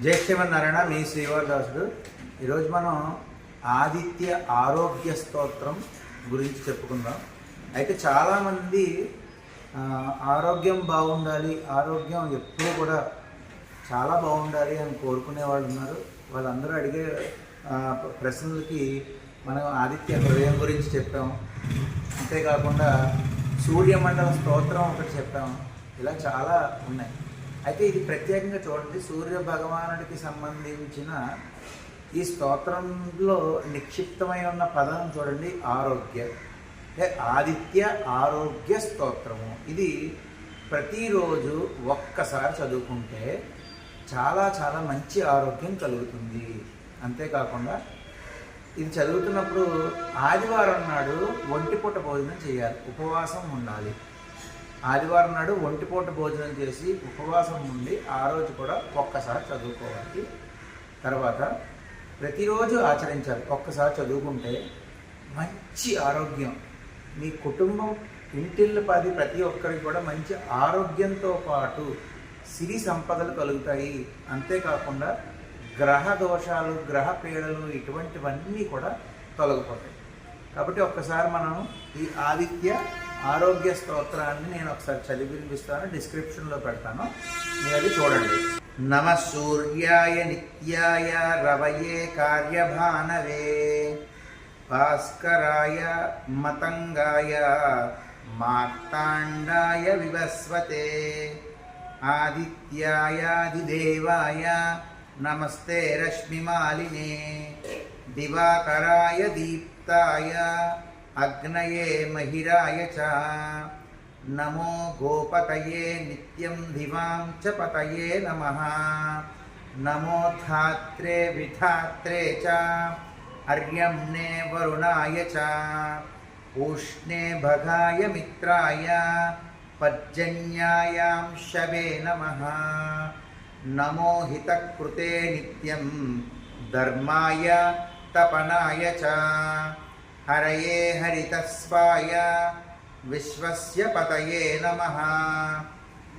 జై శ్రీమన్నారాయణ. మీ శ్రీవారదాసుడు. ఈరోజు మనం ఆదిత్య ఆరోగ్య స్తోత్రం గురించి చెప్పుకుందాం. అయితే చాలామంది ఆరోగ్యం బాగుండాలి, ఆరోగ్యం ఎప్పుడూ కూడా చాలా బాగుండాలి అని కోరుకునే వాళ్ళు ఉన్నారు. వాళ్ళందరూ అడిగే ప్రశ్నలకి మనం ఆదిత్య హృదయం గురించి చెప్పాం. అంతేకాకుండా సూర్యమండల స్తోత్రం ఒకటి చెప్పాం. ఇలా చాలా ఉన్నాయి. అయితే ఇది ప్రత్యేకంగా చూడండి, సూర్య భగవానుడికి సంబంధించిన ఈ స్తోత్రంలో నిక్షిప్తమై ఉన్న పదం చూడండి, ఆరోగ్య. ఆదిత్య ఆరోగ్య స్తోత్రము. ఇది ప్రతిరోజు ఒక్కసారి చదువుకుంటే చాలా చాలా మంచి ఆరోగ్యం కలుగుతుంది. అంతేకాకుండా ఇది చదువుతున్నప్పుడు ఆదివారం నాడు ఒంటిపూట భోజనం చేయాలి, ఉపవాసం ఉండాలి. ఆదివారం నాడు ఒంటిపూట భోజనం చేసి ఉపవాసం ఉండి ఆ రోజు కూడా ఒక్కసారి చదువుకోవాలి. తర్వాత ప్రతిరోజు ఆచరించాలి. ఒక్కసారి చదువుకుంటే మంచి ఆరోగ్యం, మీ కుటుంబం ఇంటిల్లిపాది ప్రతి ఒక్కరికి కూడా మంచి ఆరోగ్యంతో పాటు సిరి సంపదలు కలుగుతాయి. అంతేకాకుండా గ్రహ దోషాలు, గ్రహ పీడలు ఇటువంటివన్నీ కూడా తొలగిపోతాయి. కాబట్టి ఒక్కసారి మనం ఈ ఆదిత్య ఆరోగ్య స్తోత్రాన్ని నేను ఒకసారి చదివి వినిపిస్తాను, డిస్క్రిప్షన్లో పెడతాను, మీరు అది చూడండి. నమ సూర్యాయ నిత్యాయ రవయే కార్యభానవే భాస్కరాయ మతంగాయ మార్తాండాయ వివస్వతే ఆదిత్యాయాదిదేవాయ నమస్తే రశ్మిమాలినే దివాకరాయ దీప్తాయ అగ్నయే మహిరాయ చ నమో గోపతయే నిత్యం దివాం చ పతయే నమః నమో ధాత్రే విధాత్రే చ అర్యమ్నే వరుణాయ చ ఉష్ణే భగాయ మిత్రాయ పర్జన్యాయాం శవే నమః నమో హితకృతే నిత్యం ధర్మాయ తపనాయ చ హరయే హరితస్వాయ విశ్వస్య పతయే నమః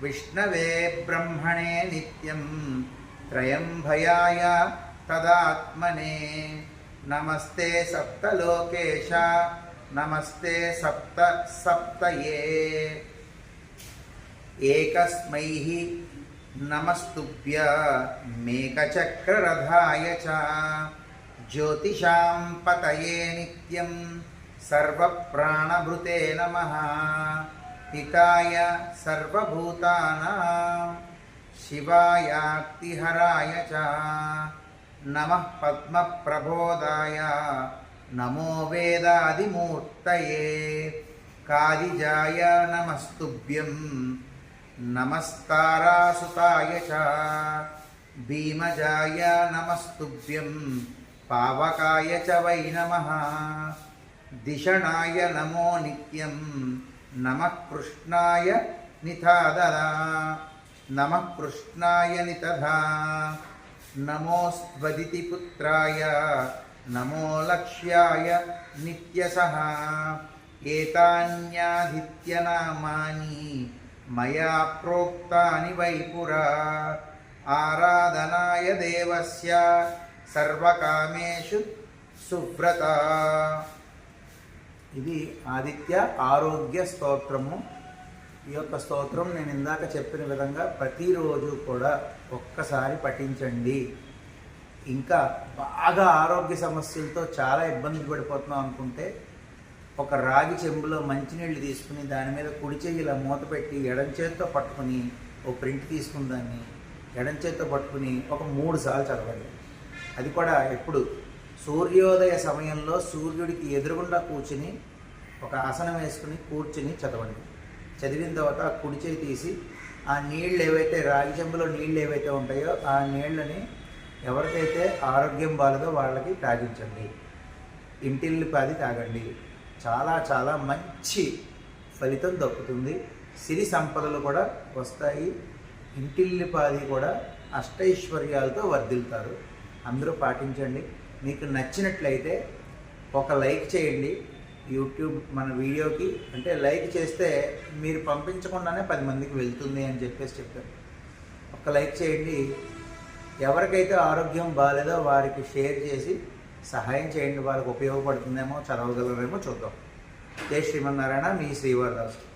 విష్ణవే బ్రహ్మణే నిత్యం త్రయంభయాయ తదాత్మనే నమస్తే సప్తలోకేశ నమస్తే సప్త సప్తయే ఏకస్మై నమస్తుభ్య మేకచక్రరథాయ చ జ్యోతిషాం పతయే నిత్యం సర్వప్రాణభృతే నమః హితాయ సర్వభూతానాం శివాయాక్తిహరాయ చ నమః పద్మప్రబోధాయ నమో వేదాదిమూర్తయే కాదిజాయ నమస్తుభ్యం నమస్తారాసుతాయ చ భీమజాయ నమస్తుభ్యం పావకాయ చ వై నమః దిషణాయ నమో నిత్యం నమః కృష్ణాయ నితాదదా నమః కృష్ణాయ నితధా నమోస్త్వదితి పుత్రాయ నమో లక్ష్యాయ నిత్యసః ఏతాన్యాదిత్యనామాని మయా ప్రోక్తాని వై పురా ఆరాధనాయ దేవస్య సర్వకామేషు సువ్రత. ఇది ఆదిత్య ఆరోగ్య స్తోత్రము. ఈ యొక్క స్తోత్రం నేను ఇందాక చెప్పిన విధంగా ప్రతిరోజు కూడా ఒక్కసారి పఠించండి. ఇంకా బాగా ఆరోగ్య సమస్యలతో చాలా ఇబ్బంది పడిపోతున్నాం అనుకుంటే ఒక రాగి చెంబులో మంచినీళ్ళు తీసుకుని దాని మీద కుడి చెయ్యి ఇలా మూత పెట్టి ఎడం చేత్తో పట్టుకుని ఓ ప్రింట్ తీసుకుని దాన్ని ఎడం చేత్తో పట్టుకుని ఒక 3 సార్లు చదవండి. అది కూడా ఎప్పుడు సూర్యోదయ సమయంలో సూర్యుడికి ఎదురుగుండా కూర్చుని ఒక ఆసనం వేసుకుని కూర్చుని చదవండి. చదివిన తర్వాత ఆ కుడి చేయి తీసి ఆ నీళ్ళు ఏవైతే రాగి చెంబులో నీళ్ళు ఏవైతే ఉంటాయో ఆ నీళ్ళని ఎవరికైతే ఆరోగ్యం బాలేదో వాళ్ళకి తాగించండి. ఇంటిల్లిపాది తాగండి. చాలా చాలా మంచి ఫలితం దక్కుతుంది. సిరి సంపదలు కూడా వస్తాయి. ఇంటిల్లిపాది కూడా అష్టైశ్వర్యాలతో వర్ధిల్తారు. అందరూ పాటించండి. మీకు నచ్చినట్లయితే ఒక లైక్ చేయండి యూట్యూబ్ మన వీడియోకి. అంటే లైక్ చేస్తే మీరు పంపించకుండానే 10 మందికి వెళ్తుంది అని చెప్పారు. ఒక లైక్ చేయండి. ఎవరికైతే ఆరోగ్యం బాగాలేదో వారికి షేర్ చేసి సహాయం చేయండి, వాళ్ళకి ఉపయోగపడుతుందేమో, చదవగలరేమో చూద్దాం. జై శ్రీమన్నారాయణ, మీ శ్రీవారిదాసు.